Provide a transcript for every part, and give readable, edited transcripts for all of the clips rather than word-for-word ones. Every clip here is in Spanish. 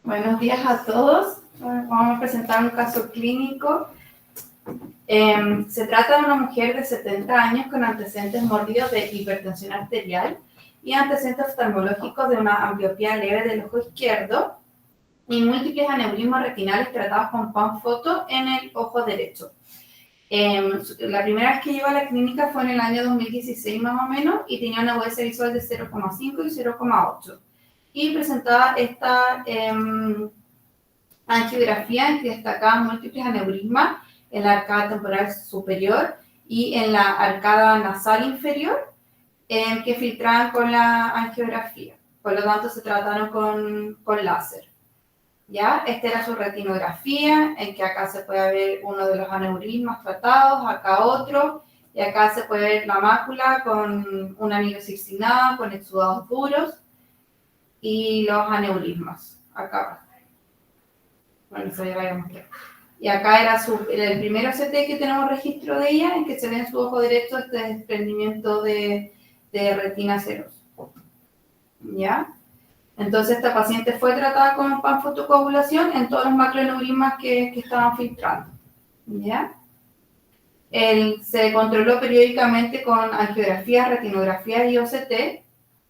Buenos días a todos. Vamos a presentar un caso clínico. Se trata de una mujer de 70 años con antecedentes mórbidos de hipertensión arterial y antecedentes oftalmológicos de una ambliopía leve del ojo izquierdo y múltiples aneurismas retinales tratados con PAN-foto en el ojo derecho. La primera vez que llegó a la clínica fue en el año 2016 más o menos y tenía una US visual de 0,5 y 0,8 y presentaba esta angiografía en que destacaban múltiples aneurismas en la arcada temporal superior y en la arcada nasal inferior que filtraban con la angiografía. Por lo tanto, se trataron con láser. ¿Ya? Esta era su retinografía, en que acá se puede ver uno de los aneurismas tratados, acá otro, y acá se puede ver la mácula con un anillo circinado, con exudados duros, y los aneurismas, acá. Bueno, eso ya lo había mostrado. Y acá era el primer OCT que tenemos registro de ella, en que se ve en su ojo derecho este desprendimiento de retina serosa. ¿Ya? Entonces, esta paciente fue tratada con panfotocoagulación en todos los macroaneurismas que estaban filtrando. ¿Ya? Se controló periódicamente con angiografías, retinografías y OCT,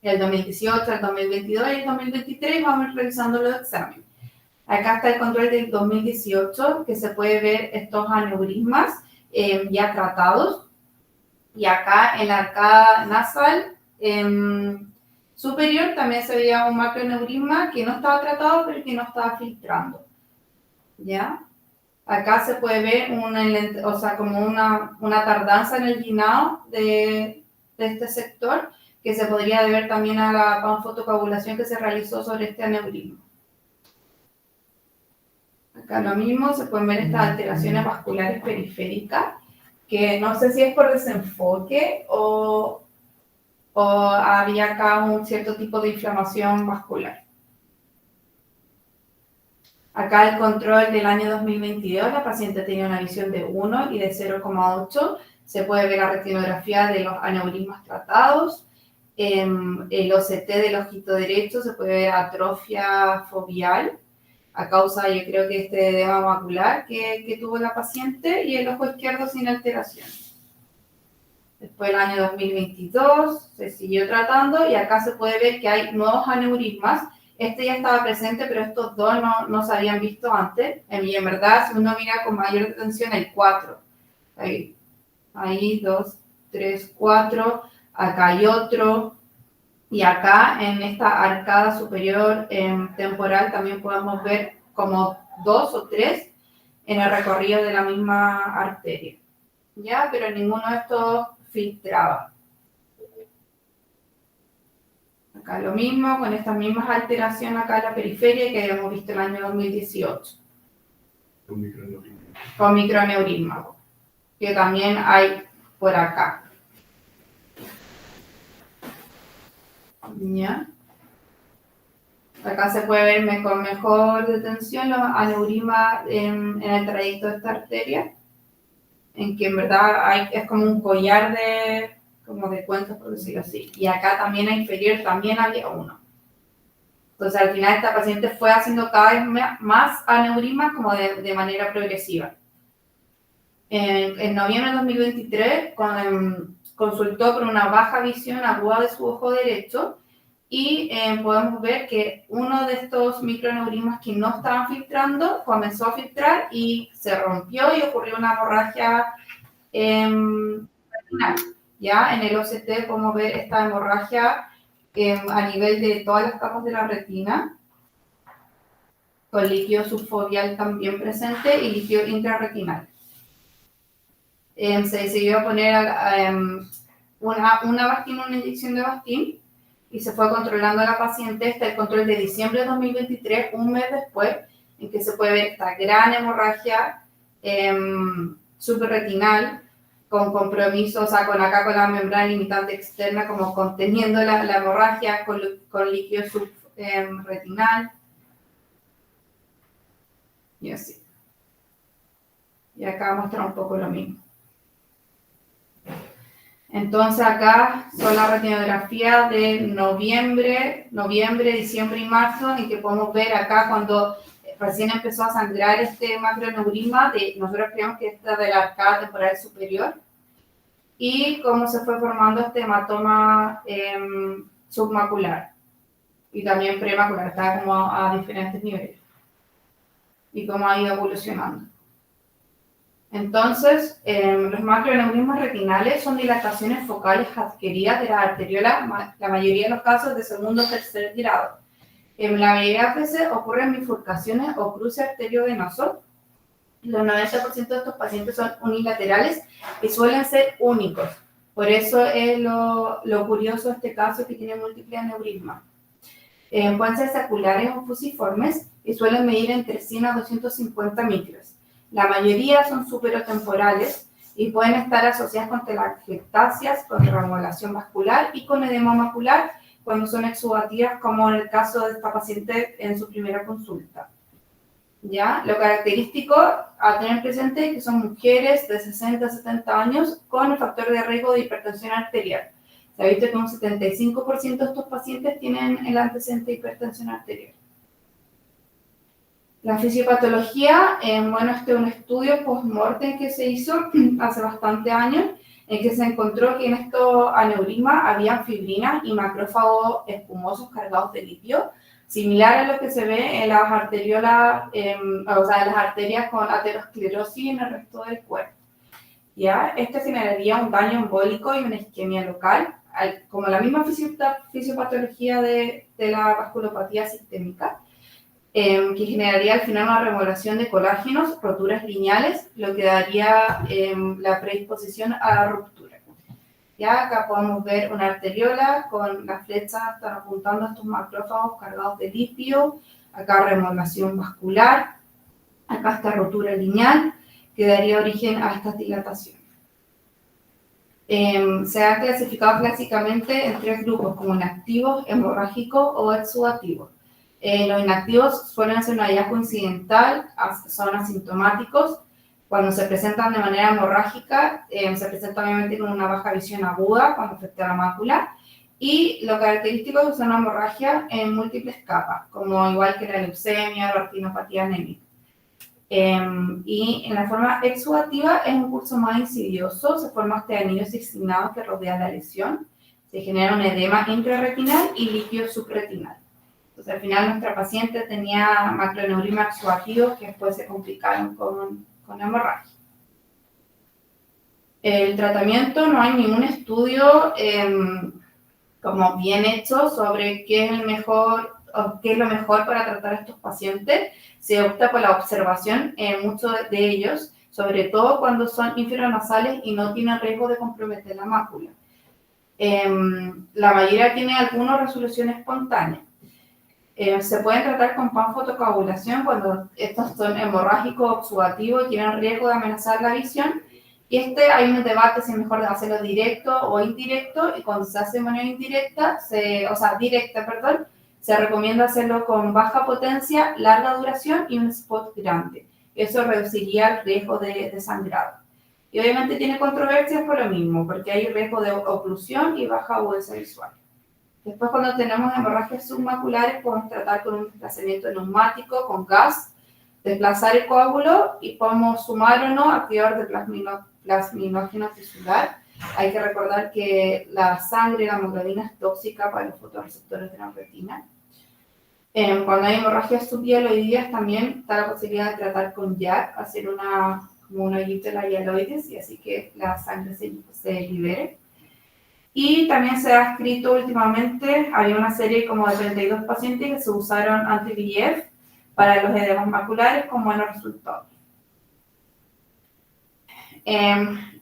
el 2018, el 2022 y el 2023, vamos a ir revisando los exámenes. Acá está el control del 2018, que se puede ver estos aneurismas ya tratados. Y acá en la arcada nasal superior también se veía un macroaneurisma que no estaba tratado, pero que no estaba filtrando. ¿Ya? Acá se puede ver como una tardanza en el llenado de este sector, que se podría deber también a la panfotocoagulación que se realizó sobre este aneurisma. Acá lo mismo, se pueden ver estas alteraciones vasculares periféricas, que no sé si es por desenfoque o había acá un cierto tipo de inflamación vascular. Acá el control del año 2022, la paciente tenía una visión de 1 y de 0,8. Se puede ver la retinografía de los aneurismas tratados. El OCT del ojito derecho se puede ver atrofia foveal a causa, yo creo que este edema macular que tuvo la paciente, y el ojo izquierdo sin alteración. Después del año 2022 se siguió tratando y acá se puede ver que hay nuevos aneurismas. Este ya estaba presente, pero estos dos no se habían visto antes. Y en verdad, si uno mira con mayor atención, hay 4. Ahí 2, 3, 4. Acá hay otro. Y acá en esta arcada superior temporal también podemos ver como 2 o 3 en el recorrido de la misma arteria. ¿Ya? Pero ninguno de estos filtraba. Acá lo mismo, con estas mismas alteraciones acá en la periferia que habíamos visto el año 2018. Con microaneurisma, que también hay por acá. ¿Ya? Acá se puede ver con mejor detención los aneurismas en el trayecto de esta arteria, en que en verdad es como un collar de cuentos, por decirlo así. Y acá también a inferior también había uno. Entonces, al final, esta paciente fue haciendo cada vez más aneurismas como de manera progresiva. En noviembre de 2023, consultó por una baja visión aguda de su ojo derecho y podemos ver que uno de estos microaneurismas que no estaban filtrando comenzó a filtrar y se rompió y ocurrió una hemorragia retinal. Ya en el OCT podemos ver esta hemorragia a nivel de todas las capas de la retina, con líquido subfoveal también presente y líquido intrarretinal. Se decidió poner una inyección de Bastin, y se fue controlando a la paciente hasta el control de diciembre de 2023, un mes después, en que se puede ver esta gran hemorragia suprarretinal, con compromiso, o sea, con la membrana limitante externa, como conteniendo la hemorragia con líquido subretinal. Y así. Y acá muestra un poco lo mismo. Entonces acá son las radiografías de noviembre, diciembre y marzo, en que podemos ver acá cuando recién empezó a sangrar este macroneurisma, nosotros creemos que esta de la arcada temporal superior, y cómo se fue formando este hematoma submacular y también premacular, está como a diferentes niveles, y cómo ha ido evolucionando. Entonces, los macroneurismas retinales son dilataciones focales adquiridas de las arteriolas, la mayoría de los casos de segundo o tercer grado. En la mayoría de las veces ocurren bifurcaciones o cruces arteriovenosos. Los 90% de estos pacientes son unilaterales y suelen ser únicos. Por eso es lo curioso de este caso, que tiene múltiples aneurismas. Pueden ser saculares o fusiformes y suelen medir entre 100 a 250 micros. La mayoría son superotemporales y pueden estar asociadas con telangiectasias, con remodelación vascular y con edema macular cuando son exudativas, como en el caso de esta paciente en su primera consulta. ¿Ya? Lo característico a tener presente es que son mujeres de 60 a 70 años con el factor de riesgo de hipertensión arterial. Se ha visto que un 75% de estos pacientes tienen el antecedente de hipertensión arterial. La fisiopatología, bueno, este es un estudio post-mortem que se hizo hace bastantes años, en que se encontró que en estos aneurismas había fibrina y macrófagos espumosos cargados de litio, similar a lo que se ve en las arteriolas, o sea, en las arterias con aterosclerosis en el resto del cuerpo. ¿Ya? Esto generaría un daño embólico y una isquemia local, como la misma fisiopatología de la vasculopatía sistémica, que generaría al final una remodelación de colágenos, roturas lineales, lo que daría la predisposición a la ruptura. Ya acá podemos ver una arteriola con las flechas están apuntando a estos macrófagos cargados de litio, acá remodelación vascular, acá esta rotura lineal que daría origen a estas dilataciones. Se ha clasificado clásicamente en tres grupos, como inactivos, hemorrágicos o exudativos. Los inactivos suelen ser un hallazgo incidental, son asintomáticos. Cuando se presentan de manera hemorrágica, se presentan obviamente con una baja visión aguda cuando afecta la mácula. Y lo característico es que son una hemorragia en múltiples capas, como igual que la leucemia o la retinopatía anémica. Y en la forma exudativa es un curso más insidioso, se forma este anillo cistinado que rodea la lesión, se genera un edema intrarretinal y líquido subretinal. Entonces, al final, nuestra paciente tenía macroneurisma exudativo que después se complicaron con hemorragia. El tratamiento, no hay ningún estudio como bien hecho sobre qué es lo mejor para tratar a estos pacientes. Se opta por la observación en muchos de ellos, sobre todo cuando son inferonasales y no tienen riesgo de comprometer la mácula. La mayoría tiene alguna resolución espontánea. Se pueden tratar con panfotocoagulación cuando estos son hemorrágicos o exudativos y tienen riesgo de amenazar la visión. Y hay un debate si es mejor hacerlo directo o indirecto, y cuando se hace de manera directa, se recomienda hacerlo con baja potencia, larga duración y un spot grande. Eso reduciría el riesgo de sangrado. Y obviamente tiene controversias por lo mismo, porque hay riesgo de oclusión y baja agudeza visual. Después, cuando tenemos hemorragias submaculares, podemos tratar con un desplazamiento neumático, con gas, desplazar el coágulo y podemos sumar o no activador de plasminógeno tisular. Hay que recordar que la sangre, la hemoglobina es tóxica para los fotorreceptores de la retina. Cuando hay hemorragias subhialoideas también está la posibilidad de tratar con YAG, hacer como una hoyito de la hialoides y así que la sangre se libere. Y también se ha escrito últimamente, había una serie como de 32 pacientes que se usaron anti-VEGF para los edemas maculares con buenos resultados.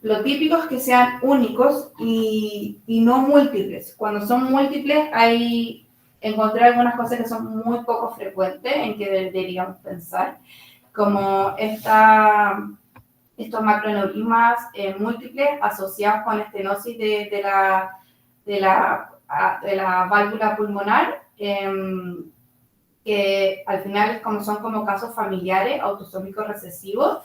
Lo típico es que sean únicos y no múltiples. Cuando son múltiples, encontré algunas cosas que son muy poco frecuentes en que deberíamos pensar, como estos macroneurismas múltiples asociados con estenosis de la válvula pulmonar, que al final son como casos familiares, autosómicos recesivos,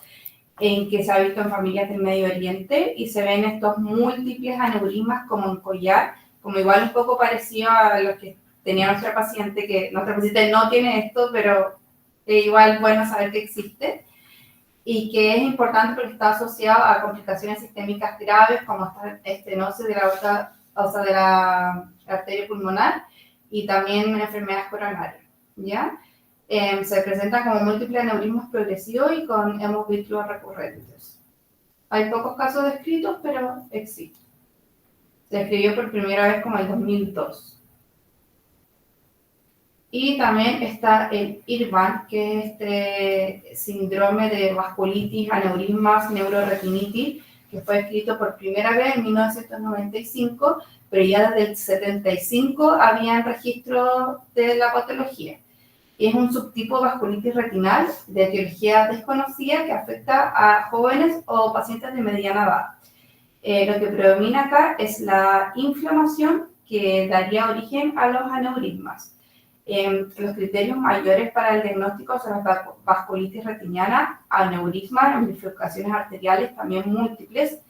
en que se ha visto en familias del Medio Oriente, y se ven estos múltiples aneurismas como en collar, como igual un poco parecido a los que tenía nuestra paciente, que nuestra paciente no tiene esto, pero igual bueno saber que existe, y que es importante porque está asociado a complicaciones sistémicas graves como estenosis de la arteria pulmonar y también enfermedades coronarias, ¿ya? Se presentan como múltiples aneurismas progresivos y con hemobítulos recurrentes. Hay pocos casos descritos, pero existen. Se escribió por primera vez como en 2002. Y también está el IRBAN, que es este síndrome de vasculitis, aneurismas, neuroretinitis, que fue escrito por primera vez en 1995, pero ya desde el 75 habían registros de la patología. Es un subtipo de vasculitis retinal de etiología desconocida que afecta a jóvenes o pacientes de mediana edad. Lo que predomina acá es la inflamación que daría origen a los aneurismas. Los criterios mayores para el diagnóstico son la vasculitis retiniana, aneurisma, bifurcaciones arteriales también múltiples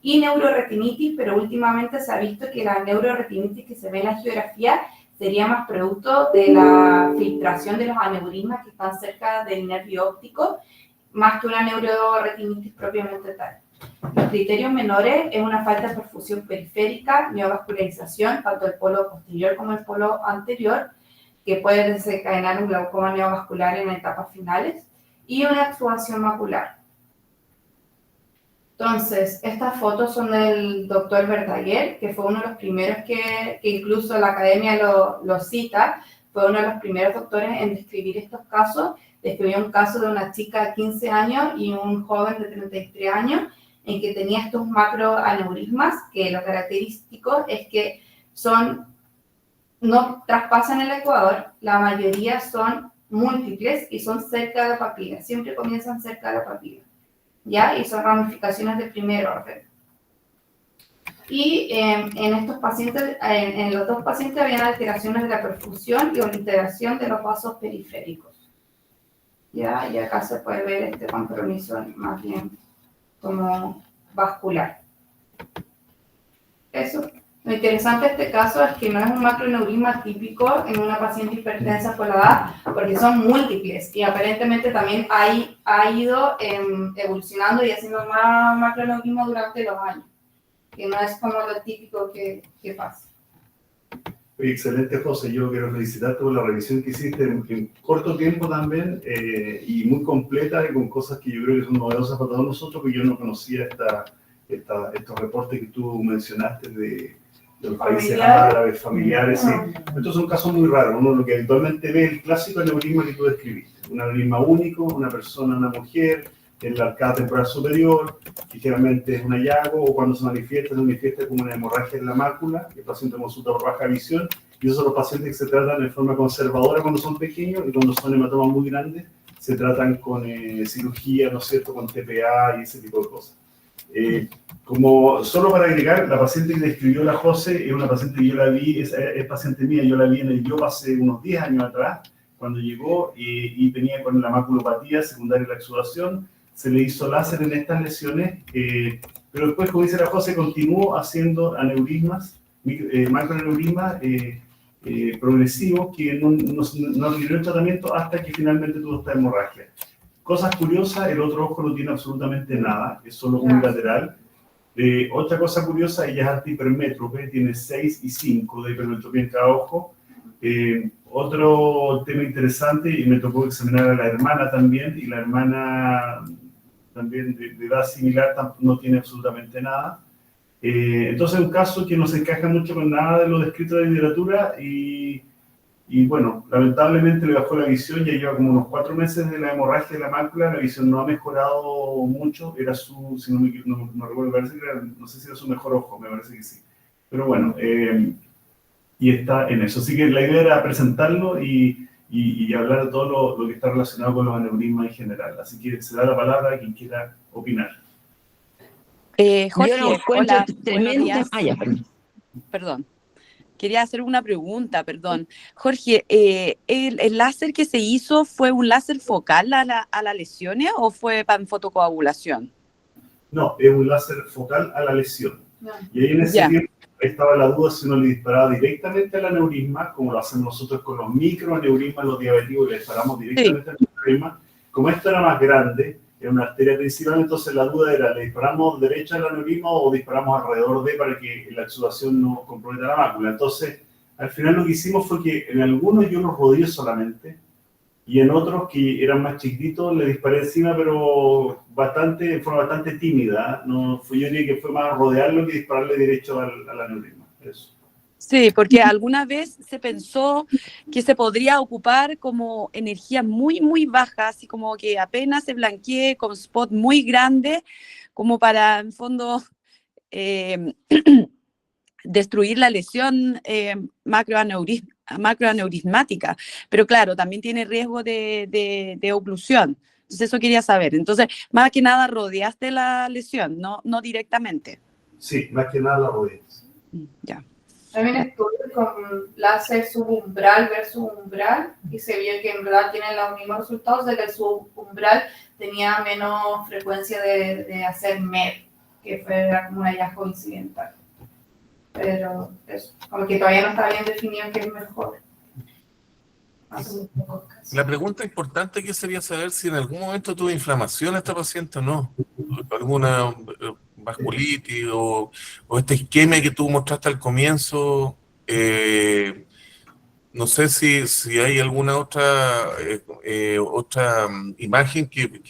y neuroretinitis, pero últimamente se ha visto que la neuroretinitis que se ve en la angiografía sería más producto de la filtración de los aneurismas que están cerca del nervio óptico, más que una neuroretinitis propiamente tal. Los criterios menores es una falta de perfusión periférica, neovascularización, tanto el polo posterior como el polo anterior, que puede desencadenar un glaucoma neovascular en etapas finales, y una exudación macular. Entonces, estas fotos son del doctor Verdaguer, que fue uno de los primeros que incluso la academia lo cita, fue uno de los primeros doctores en describir estos casos. Describió un caso de una chica de 15 años y un joven de 33 años, en que tenía estos macroaneurismas, que lo característico es que no traspasan el ecuador, la mayoría son múltiples y son cerca de la papila, siempre comienzan cerca de la papila, ¿ya? Y son ramificaciones de primer orden. Y en estos pacientes, en los dos pacientes habían alteraciones de la perfusión y obliteración de los vasos periféricos, ¿ya? Y acá se puede ver este compromiso más bien como vascular. Eso. Lo interesante de este caso es que no es un macroaneurisma típico en una paciente hipertensa por la edad, porque son múltiples y aparentemente también ha ido evolucionando y haciendo más macroaneurisma durante los años, que no es como lo típico que pasa. Excelente, José. Yo quiero felicitarte por la revisión que hiciste en corto tiempo también y muy completa y con cosas que yo creo que son novedosas para todos nosotros, porque yo no conocía estos reportes que tú mencionaste de los países árabes, familiares. Sí. Estos son casos muy raros. Uno lo que habitualmente ve es el clásico aneurisma que tú describiste. Un aneurisma único, una persona, una mujer, en la arcada temporal superior, que generalmente es un hallazgo, o cuando se manifiesta como una hemorragia en la mácula, el paciente consulta por baja visión, y esos son los pacientes que se tratan de forma conservadora cuando son pequeños, y cuando son hematomas muy grandes, se tratan con cirugía, ¿no es cierto?, con TPA y ese tipo de cosas. Como solo para agregar, la paciente que describió la José es una paciente que yo la vi, es paciente mía, yo la vi en el YOPA hace unos 10 años atrás, cuando llegó y venía con la maculopatía secundaria de la exudación. Se le hizo láser en estas lesiones, pero después, como dice la José, continuó haciendo aneurismas, macroaneurismas progresivos que no requirieron tratamiento hasta que finalmente tuvo esta hemorragia. Cosas curiosas, el otro ojo no tiene absolutamente nada, es solo unilateral. Otra cosa curiosa, ella es antihipermétrope, tiene 6 y 5 de hipermetropía en cada ojo. Otro tema interesante, y me tocó examinar a la hermana también, y la hermana también de edad similar no tiene absolutamente nada. Entonces es un caso que no se encaja mucho con nada de lo descrito en la literatura y bueno, lamentablemente le bajó la visión, ya lleva como unos 4 meses de la hemorragia de la mácula, la visión no ha mejorado mucho, era su, si no recuerdo, parece que era, no sé si era su mejor ojo, me parece que sí. Pero bueno, y está en eso. Así que la idea era presentarlo y hablar de todo lo que está relacionado con los aneurismas en general. Así que se da la palabra a quien quiera opinar. Jorge, yo lo encuentro hola, tremendo. Perdón. Quería hacer una pregunta, perdón. Jorge, ¿el láser que se hizo fue un láser focal a las lesiones o fue para fotocoagulación? No, es un láser focal a la lesión. No. Y ahí en ese Ya. tiempo estaba la duda si uno le disparaba directamente al aneurisma, como lo hacemos nosotros con los microaneurismas, los diabéticos, y le disparamos directamente al aneurisma. Como esto era más grande, era una arteria principal, entonces la duda era, ¿le disparamos derecha al aneurisma o disparamos alrededor de para que la exudación no comprometa la mácula? Entonces, al final lo que hicimos fue que en algunos yo los rodeé solamente, y en otros que eran más chiquititos le disparé encima, pero en forma bastante tímida. No, yo diría que fue más rodearlo que dispararle derecho al aneurisma. Eso. Sí, porque alguna vez se pensó que se podría ocupar como energía muy, muy baja, así como que apenas se blanquee con spot muy grande, como para, en fondo, destruir la lesión macroaneurismática. Pero claro, también tiene riesgo de oclusión. Entonces eso quería saber. Entonces, más que nada, rodeaste la lesión, no directamente. Sí, más que nada la rodeé. Ya. También estuve con láser subumbral versus umbral y se vio que en verdad tienen los mismos resultados, de que el subumbral tenía menos frecuencia de hacer MED, que fue como un hallazgo incidental. Pero eso, como que todavía no está bien definido qué es mejor. La pregunta importante que sería saber si en algún momento tuvo inflamación esta paciente o no. Alguna vasculitis o esta isquemia que tú mostraste al comienzo. No sé si hay alguna otra imagen que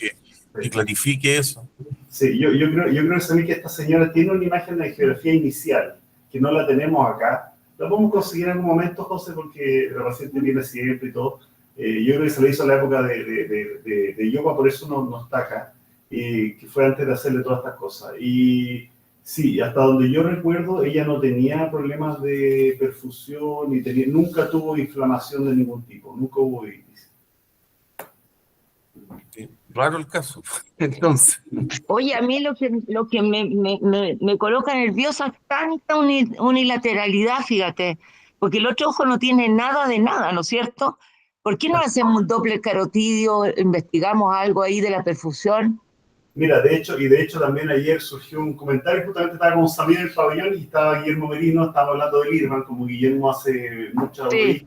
clarifique eso. Sí, yo creo que esta señora tiene una imagen de geografía inicial, que no la tenemos acá. La podemos conseguir en algún momento, José, porque la paciente viene siempre y todo. Yo creo que se le hizo en la época de yoga, por eso no está acá, que fue antes de hacerle todas estas cosas. Y sí, hasta donde yo recuerdo, ella no tenía problemas de perfusión, nunca tuvo inflamación de ningún tipo, nunca hubo itis. Raro el caso. Entonces, Oye, a mí lo que me coloca nerviosa es tanta unilateralidad, fíjate, porque el otro ojo no tiene nada de nada, ¿no es cierto? ¿Por qué no hacemos un doble carotidio, investigamos algo ahí de la perfusión? Mira, de hecho también ayer surgió un comentario, justamente estaba con Samir en el pabellón y estaba Guillermo Merino, estaba hablando de Irman, como Guillermo hace mucha Sí,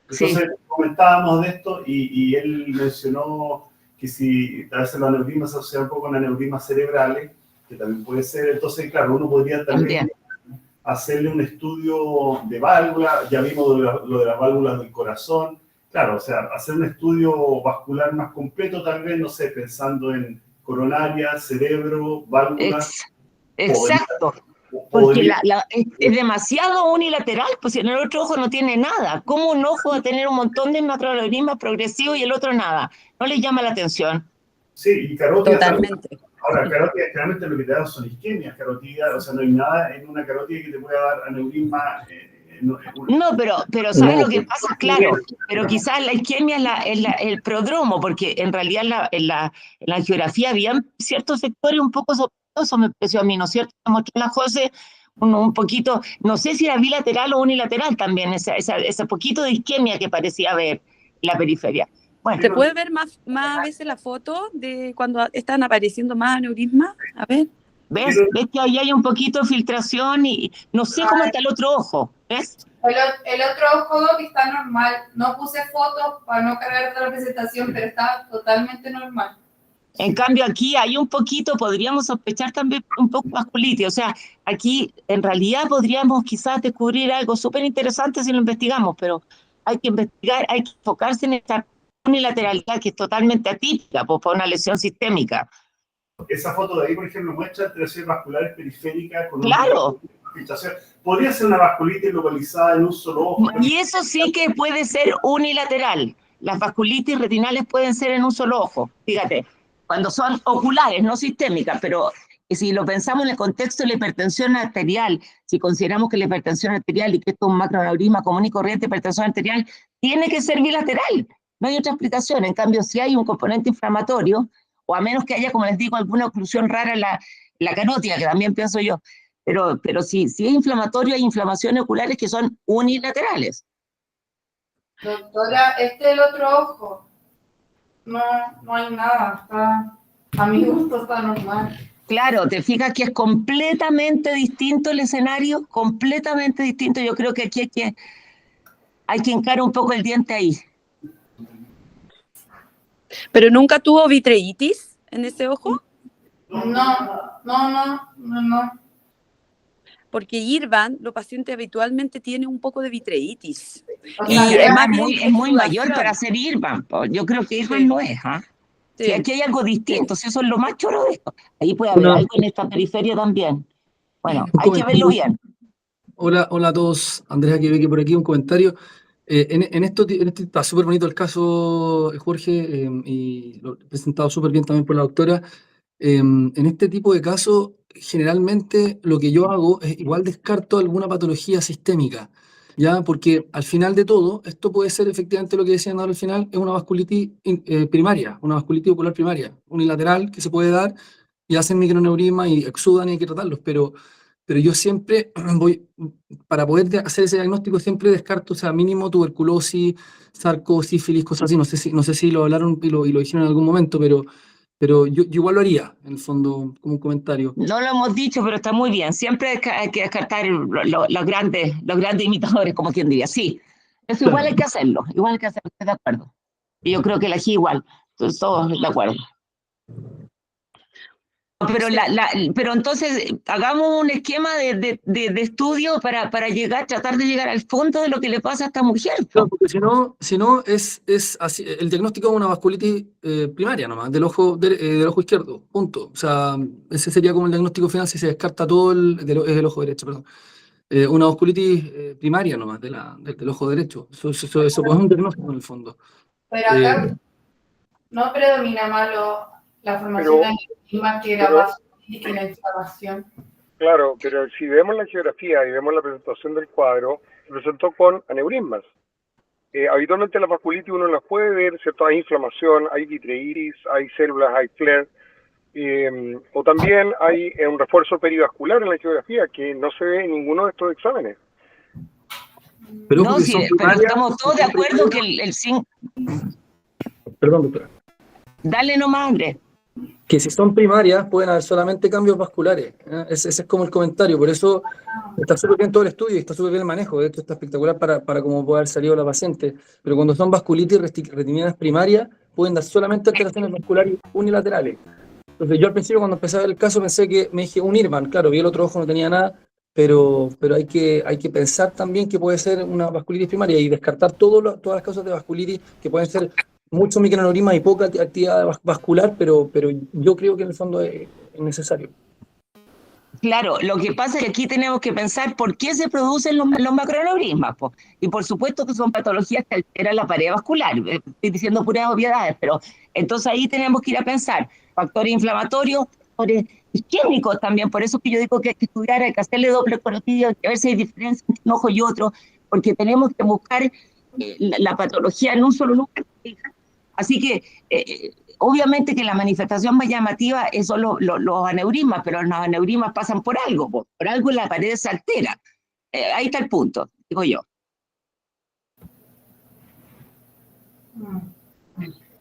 Entonces sí. comentábamos de esto y él mencionó que si a veces los aneurismas se asocian un poco con aneurismas cerebrales, que también puede ser, entonces claro, uno podría también hacerle un estudio de válvulas, ya vimos lo de las válvulas del corazón, claro, o sea, hacer un estudio vascular más completo tal vez, no sé, pensando en coronaria, cerebro, válvulas. Exacto, porque es demasiado unilateral, pues si en el otro ojo no tiene nada. ¿Cómo un ojo va a tener un montón de macroaneurismas progresivos y el otro nada? ¿No les llama la atención? Sí, y carótidas. Totalmente. Ahora, carótidas generalmente lo que te dan son isquemias carotidas, o sea, no hay nada en una carótida que te pueda dar aneurisma. No, pero ¿sabes lo que pasa? Claro, pero quizás la isquemia es el prodromo, porque en realidad en la angiografía había ciertos sectores un poco sospechosos, me pareció a mí, ¿no es cierto? Me mostró la José un poquito, no sé si era bilateral o unilateral también, ese poquito de isquemia que parecía haber en la periferia. Bueno, ¿se puede ver más veces la foto de cuando están apareciendo más aneurismas? A ver. ¿Ves que ahí hay un poquito de filtración y no sé cómo está el otro ojo? ¿Ves? El otro ojo que está normal. No puse fotos para no cargar toda la presentación, pero está totalmente normal. En cambio aquí hay un poquito, podríamos sospechar también un poco vasculitis, o sea, aquí en realidad podríamos quizás descubrir algo súper interesante si lo investigamos, pero hay que investigar, hay que enfocarse en esta unilateralidad que es totalmente atípica por una lesión sistémica. Esa foto de ahí, por ejemplo, muestra alteraciones vasculares periféricas con ¡Claro! una filtración. Podría ser una vasculitis localizada en un solo ojo. Y eso sí que puede ser unilateral. Las vasculitis retinales pueden ser en un solo ojo, fíjate, cuando son oculares, no sistémicas, pero si lo pensamos en el contexto de la hipertensión arterial, si consideramos que la hipertensión arterial y que esto es un macroaneurisma común y corriente, hipertensión arterial, tiene que ser bilateral. No hay otra explicación. En cambio, si hay un componente inflamatorio, o a menos que haya, como les digo, alguna oclusión rara en la carótida, que también pienso yo, pero si es inflamatorio, hay inflamaciones oculares que son unilaterales. Doctora, este es el otro ojo. No, no hay nada. A mi gusto está normal. Claro, te fijas que es completamente distinto el escenario, completamente distinto. Yo creo que aquí hay que hincar un poco el diente ahí. ¿Pero nunca tuvo vitreitis en ese ojo? No. Porque IRBAN, los pacientes habitualmente tienen un poco de vitreitis. O Y sea, es más Es bien muy mayor exudación. para ser IRBAN. Yo creo que IRBAN Sí. no es, ¿ah? Sí. Si aquí hay algo distinto, si eso es lo más choro de esto. Ahí puede haber algo en esta periferia también. Bueno, hay que verlo bien. Hola a todos. Andrés Aquebeque por aquí, un comentario. En esto está súper bonito el caso, Jorge, y lo he presentado súper bien también por la doctora. En este tipo de casos, generalmente lo que yo hago es igual descarto alguna patología sistémica, ¿ya? Porque al final de todo, esto puede ser efectivamente lo que decían ahora al final, es una vasculitis primaria, una vasculitis ocular primaria, unilateral que se puede dar y hacen microneurisma y exudan y hay que tratarlos, pero yo siempre voy, para poder hacer ese diagnóstico, siempre descarto, o sea, mínimo tuberculosis, sarco, sífilis, cosas así. No sé si lo hablaron y lo dijeron en algún momento, pero yo igual lo haría, en el fondo, como un comentario. No lo hemos dicho, pero está muy bien. Siempre hay que descartar los grandes imitadores, como quien diría. Sí, eso igual hay que hacerlo, estoy de acuerdo. Y yo creo que la G igual, entonces, todos de acuerdo. Pero entonces hagamos un esquema de estudio para tratar de llegar al fondo de lo que le pasa a esta mujer. Claro, porque si no es así, el diagnóstico es una vasculitis primaria nomás, del ojo izquierdo, punto. O sea, ese sería como el diagnóstico final si se descarta todo del ojo derecho, perdón. Una vasculitis primaria nomás del ojo derecho. Eso es un diagnóstico en el fondo. Pero acá no predomina más la formación de aneurisma que la vasculitis que la inflamación. Claro, pero si vemos la geografía y vemos la presentación del cuadro, se presentó con aneurismas. Habitualmente las vasculitis uno las puede ver, ¿cierto? Hay inflamación, hay vitreitis, hay células, hay flare, o también hay un refuerzo perivascular en la geografía que no se ve en ninguno de estos exámenes. Pero, no, sí, pero estamos todos de acuerdo que el zinc... Perdón, doctora. Dale nomás, Andrés. Que si son primarias pueden haber solamente cambios vasculares. Ese es como el comentario, por eso está súper bien todo el estudio y está súper bien el manejo. De hecho está espectacular para cómo puede haber salido la paciente. Pero cuando son vasculitis retinianas primarias pueden dar solamente alteraciones vasculares unilaterales. Entonces yo al principio cuando empecé a ver el caso me dije un IRBAN, claro, vi el otro ojo, no tenía nada, pero hay que pensar también que puede ser una vasculitis primaria y descartar todas las causas de vasculitis que pueden ser mucho microaneurisma y poca actividad vascular, pero yo creo que en el fondo es necesario. Claro, lo que pasa es que aquí tenemos que pensar por qué se producen los macroaneurismas, po. Y por supuesto que son patologías que alteran la pared vascular. Estoy diciendo puras obviedades, pero entonces ahí tenemos que ir a pensar factores inflamatorios, factores isquémicos también. Por eso que yo digo que hay que estudiar, hay que hacerle doble correctivo, hay que ver si hay diferencia entre un ojo y otro, porque tenemos que buscar la patología en un solo lugar. Así que obviamente que la manifestación más llamativa son los aneurismas, pero los aneurismas pasan por algo, por algo la pared se altera. Ahí está el punto, digo yo.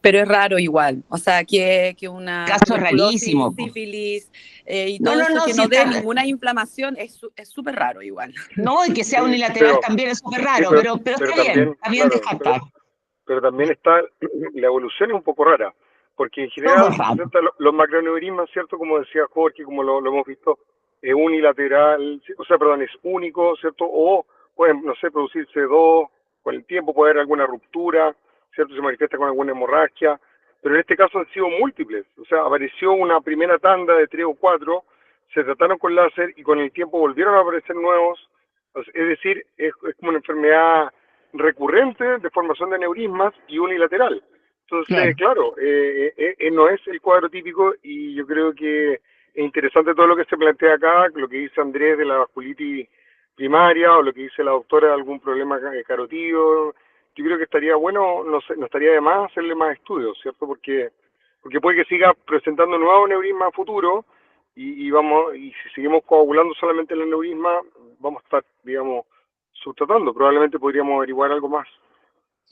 Pero es raro igual, o sea, que una caso rarísimo, sífilis y todo eso que no dé ninguna inflamación es súper raro igual. No, y que sea unilateral también es súper raro, pero está bien descartar. Pero también está, la evolución es un poco rara, porque en general los macroaneurismas, ¿cierto? Como decía Jorge, como lo hemos visto, es unilateral, o sea, perdón, es único, ¿cierto? O pueden, no sé, producirse dos, con el tiempo puede haber alguna ruptura, ¿cierto? Se manifiesta con alguna hemorragia, pero en este caso han sido múltiples, o sea, apareció una primera tanda de 3 o 4, se trataron con láser y con el tiempo volvieron a aparecer nuevos, es decir, es como una enfermedad recurrente de formación de aneurismas y unilateral. Entonces, claro, no es el cuadro típico y yo creo que es interesante todo lo que se plantea acá, lo que dice Andrés de la vasculitis primaria o lo que dice la doctora de algún problema carotídeo. Yo creo que estaría bueno, no estaría de más hacerle más estudios, ¿cierto? Porque puede que siga presentando nuevos aneurismas a futuro y si seguimos coagulando solamente el aneurisma, vamos a estar, digamos, subtratando. Probablemente podríamos averiguar algo más.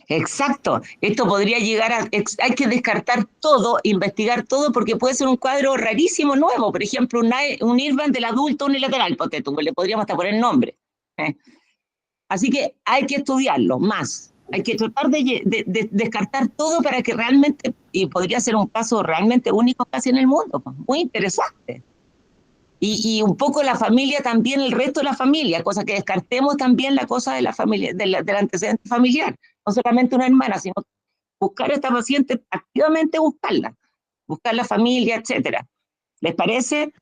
Exacto, esto podría llegar hay que descartar todo, investigar todo, porque puede ser un cuadro rarísimo nuevo, por ejemplo, un IRBAN del adulto unilateral, le podríamos hasta poner nombre. Así que hay que estudiarlo más, hay que tratar de descartar todo para que realmente, y podría ser un caso realmente único casi en el mundo, muy interesante. Y un poco la familia también, el resto de la familia, cosa que descartemos también la cosa de la familia, del antecedente familiar, no solamente una hermana, sino buscar a esta paciente, activamente buscar la familia, etcétera. ¿Les parece?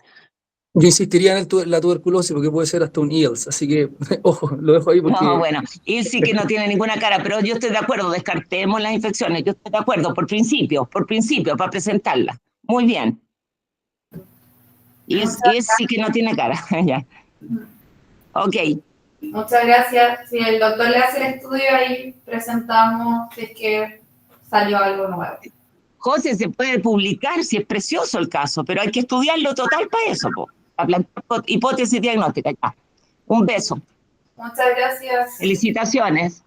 Yo insistiría en la tuberculosis porque puede ser hasta un IELTS, así que, ojo, lo dejo ahí porque... No, bueno, él sí que no tiene ninguna cara, pero yo estoy de acuerdo, descartemos las infecciones, yo estoy de acuerdo, por principio, para presentarla. Muy bien. Y sí que no tiene cara, ya. Ok. Muchas gracias. Si el doctor le hace el estudio, ahí presentamos si es que salió algo nuevo. José, se puede publicar si es precioso el caso, pero hay que estudiarlo total para eso, para plantear hipótesis diagnósticas. Ya. Un beso. Muchas gracias. Felicitaciones.